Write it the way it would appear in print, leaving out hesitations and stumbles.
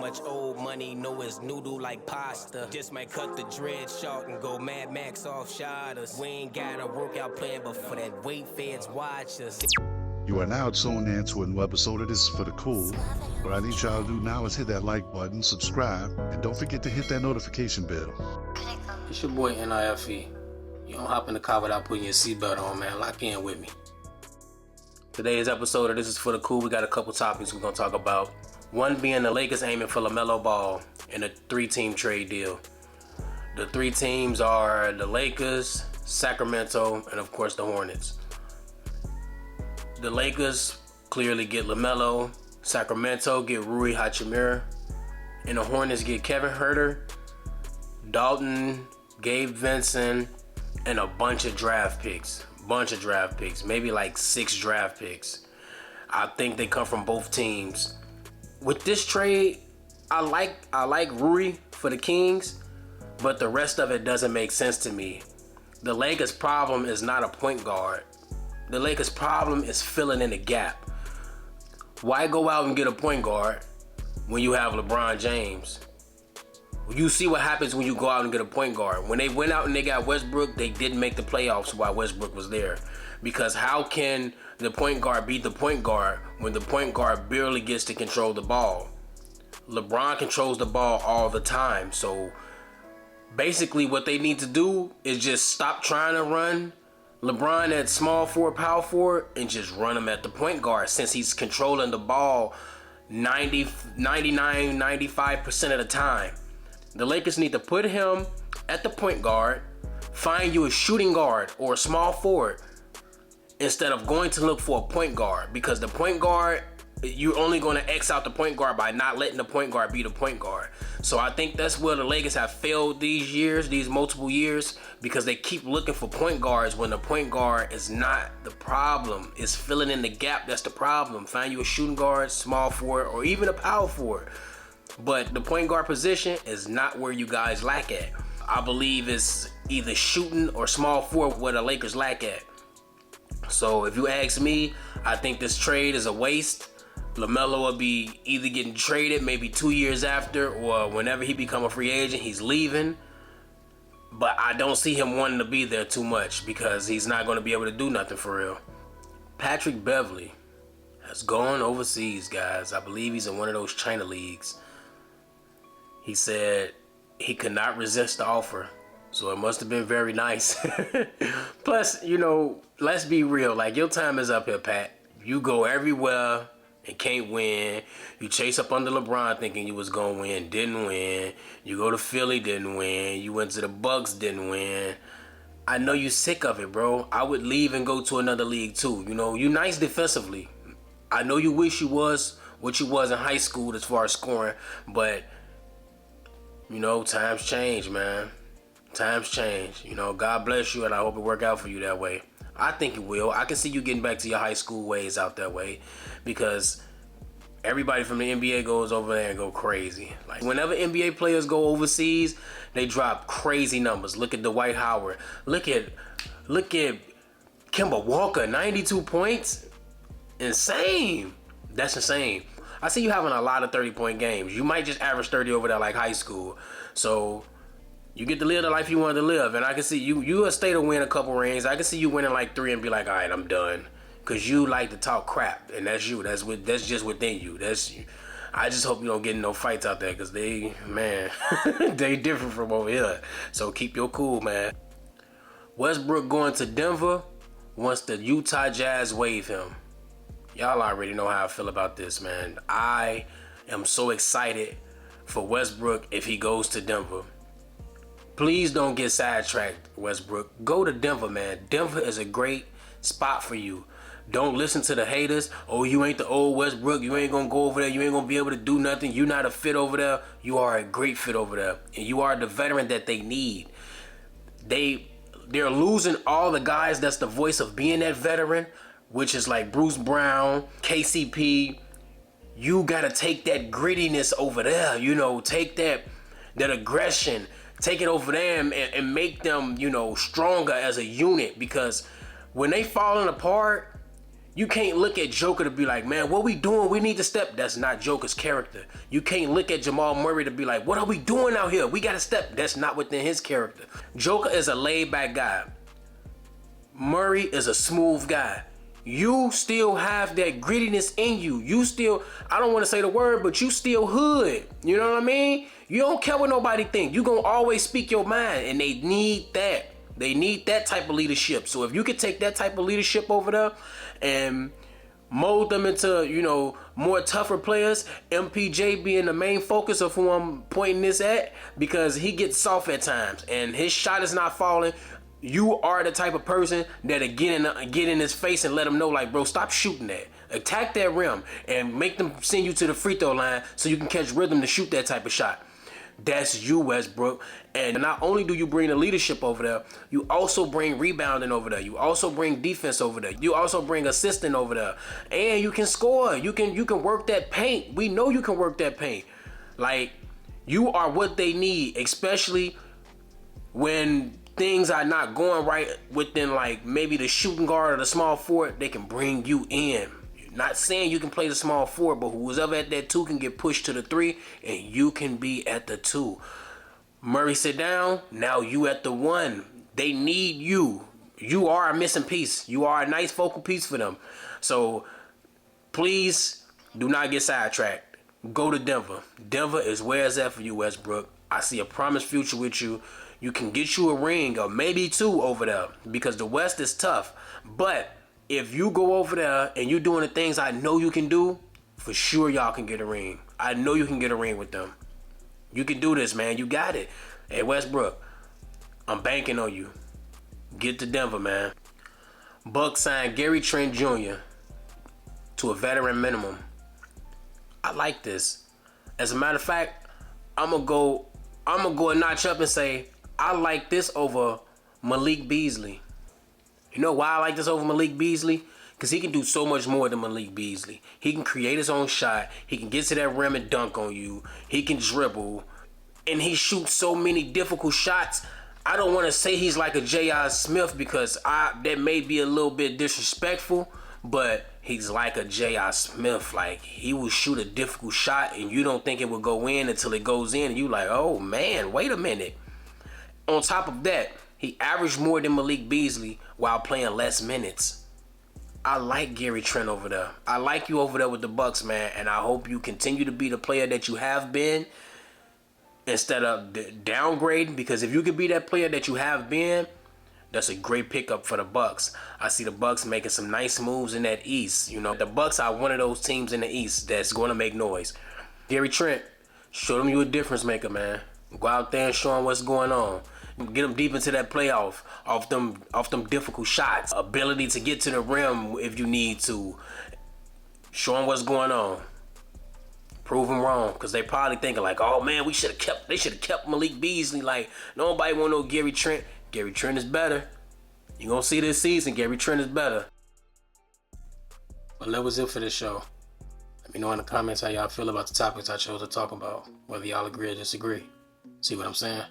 much old money, know it's noodle like pasta. Just might cut the dread short and go Mad Max off shotters. We ain't got a workout plan, but for that weight feds watch us. You are now tuned in to a new episode of This Is For The Cool. What I need y'all to do now is hit that like button, subscribe, and don't forget to hit that notification bell. It's your boy NRFE. You don't hop in the car without putting your seatbelt on, man. Lock in with me. Today's episode of This Is For The Cool, we got a couple topics we're going to talk about. One being the Lakers aiming for LaMelo Ball in a 3-team trade deal. The 3 teams are the Lakers, Sacramento, and of course the Hornets. The Lakers clearly get LaMelo, Sacramento get Rui Hachimura, and the Hornets get Kevin Huerter, Dalton, Gabe Vincent, and a bunch of draft picks. Maybe like 6 draft picks. I think they come from both teams. With this trade, I like Rui for the Kings, but the rest of it doesn't make sense to me. The Lakers' problem is not a point guard. The Lakers' problem is filling in the gap. Why go out and get a point guard when you have LeBron James? You see what happens when you go out and get a point guard. When they went out and they got Westbrook, they didn't make the playoffs while Westbrook was there. Because how can the point guard beat the point guard when the point guard barely gets to control the ball? LeBron controls the ball all the time. So basically what they need to do is just stop trying to run LeBron at small forward, power forward, and just run him at the point guard, since he's controlling the ball 95% of the time. The Lakers need to put him at the point guard, find you a shooting guard or a small forward, instead of going to look for a point guard, because the point guard, you're only going to X out the point guard by not letting the point guard be the point guard. So I think that's where the Lakers have failed these multiple years, because they keep looking for point guards when the point guard is not the problem. It's filling in the gap that's the problem. Find you a shooting guard, small forward, or even a power forward. But the point guard position is not where you guys lack at. I believe it's either shooting or small forward where the Lakers lack at. So if you ask me, I think this trade is a waste. LaMelo will be either getting traded maybe 2 years after, or whenever he become a free agent, he's leaving. But I don't see him wanting to be there too much, because he's not going to be able to do nothing for real. Patrick Beverley has gone overseas, guys. I believe he's in one of those China leagues. He said he could not resist the offer. So it must have been very nice. Plus, let's be real. Like, your time is up here, Pat. You go everywhere and can't win. You chase up under LeBron thinking you was going to win, didn't win. You go to Philly, didn't win. You went to the Bucks, didn't win. I know you sick of it, bro. I would leave and go to another league too. You nice defensively. I know you wish you was what you was in high school as far as scoring, but times change, man. Times change. God bless you, and I hope it work out for you that way. I think it will. I can see you getting back to your high school ways out that way, because everybody from the NBA goes over there and go crazy. Like, whenever NBA players go overseas, they drop crazy numbers. Look at Dwight Howard. Look at Kemba Walker, 92 points. Insane. That's insane. I see you having a lot of 30-point games. You might just average 30 over there like high school. So you get to live the life you wanted to live. And I can see you a state to win a couple rings. I can see you winning like 3 and be like, all right, I'm done. Because you like to talk crap. And that's you. That's just within you. That's you. I just hope you don't get in no fights out there, because they different from over here. So keep your cool, man. Westbrook going to Denver once the Utah Jazz waive him. Y'all already know how I feel about this, man. I am so excited for Westbrook if he goes to Denver. Please don't get sidetracked, Westbrook. Go to Denver, man. Denver is a great spot for you. Don't listen to the haters. Oh, you ain't the old Westbrook. You ain't going to go over there. You ain't going to be able to do nothing. You're not a fit over there. You are a great fit over there. And you are the veteran that they need. They're losing all the guys that's the voice of being that veteran, which is like Bruce Brown, KCP. You got to take that grittiness over there. Take that aggression. Take it over them and make them, stronger as a unit. Because when they falling apart, You can't look at Joker to be like, man, what we doing? We need to step. That's not Joker's character. You can't look at Jamal Murray to be like, what are we doing out here? We got to step. That's not within his character. Joker is a laid-back guy. Murray is a smooth guy. You still have that grittiness in you. You still, I don't want to say the word, but you still hood. You know what I mean? You don't care what nobody think. You gonna always speak your mind, and they need that. They need that type of leadership. So if you could take that type of leadership over there and mold them into, you know, more tougher players, MPJ being the main focus of who I'm pointing this at, because he gets soft at times and his shot is not falling. You are the type of person that'll get in his face and let him know, like, bro, stop shooting that. Attack that rim and make them send you to the free throw line so you can catch rhythm to shoot that type of shot. That's you, Westbrook. And not only do you bring the leadership over there, you also bring rebounding over there. You also bring defense over there. You also bring assisting over there. And you can score. You can work that paint. We know you can work that paint. Like, you are what they need, especially when things are not going right within, like, maybe the shooting guard or the small forward. They can bring you in. Not saying you can play the small forward, but who's ever at that 2 can get pushed to the 3, and you can be at the 2. Murray sit down. Now you at the 1. They need you. You are a missing piece. You are a nice focal piece for them. So please do not get sidetracked. Go to Denver. Denver is where it's at for you, Westbrook. I see a promised future with you. You can get you a ring or maybe 2 over there, because the West is tough. But if you go over there and you're doing the things I know you can do, for sure y'all can get a ring. I know you can get a ring with them. You can do this, man. You got it. Hey, Westbrook, I'm banking on you. Get to Denver, man. Bucks signed Gary Trent Jr. to a veteran minimum. I like this. As a matter of fact, I'm gonna go a notch up and say I like this over Malik Beasley. You know why I like this over Malik Beasley? Because he can do so much more than Malik Beasley. He can create his own shot. He can get to that rim and dunk on you. He can dribble. And he shoots so many difficult shots. I don't want to say he's like a J.R. Smith, because that may be a little bit disrespectful. But he's like a J.R. Smith. Like, he will shoot a difficult shot and you don't think it will go in until it goes in. And you like, oh man, wait a minute. On top of that, he averaged more than Malik Beasley while playing less minutes. I like Gary Trent over there. I like you over there with the Bucks, man. And I hope you continue to be the player that you have been instead of downgrading. Because if you could be that player that you have been, that's a great pickup for the Bucks. I see the Bucks making some nice moves in that East. You know, the Bucks are one of those teams in the East that's going to make noise. Gary Trent, show them you a difference maker, man. Go out there and show them what's going on. Get them deep into that playoff off them difficult shots. Ability to get to the rim if you need to. Show them what's going on. Prove them wrong, because they probably thinking like, oh man, they should have kept Malik Beasley. Like, nobody want no Gary Trent. Gary Trent is better. You gonna see this season, Gary Trent is better. Well, that was it for this show. Let me know in the comments how y'all feel about the topics I chose to talk about, whether y'all agree or disagree. See what I'm saying?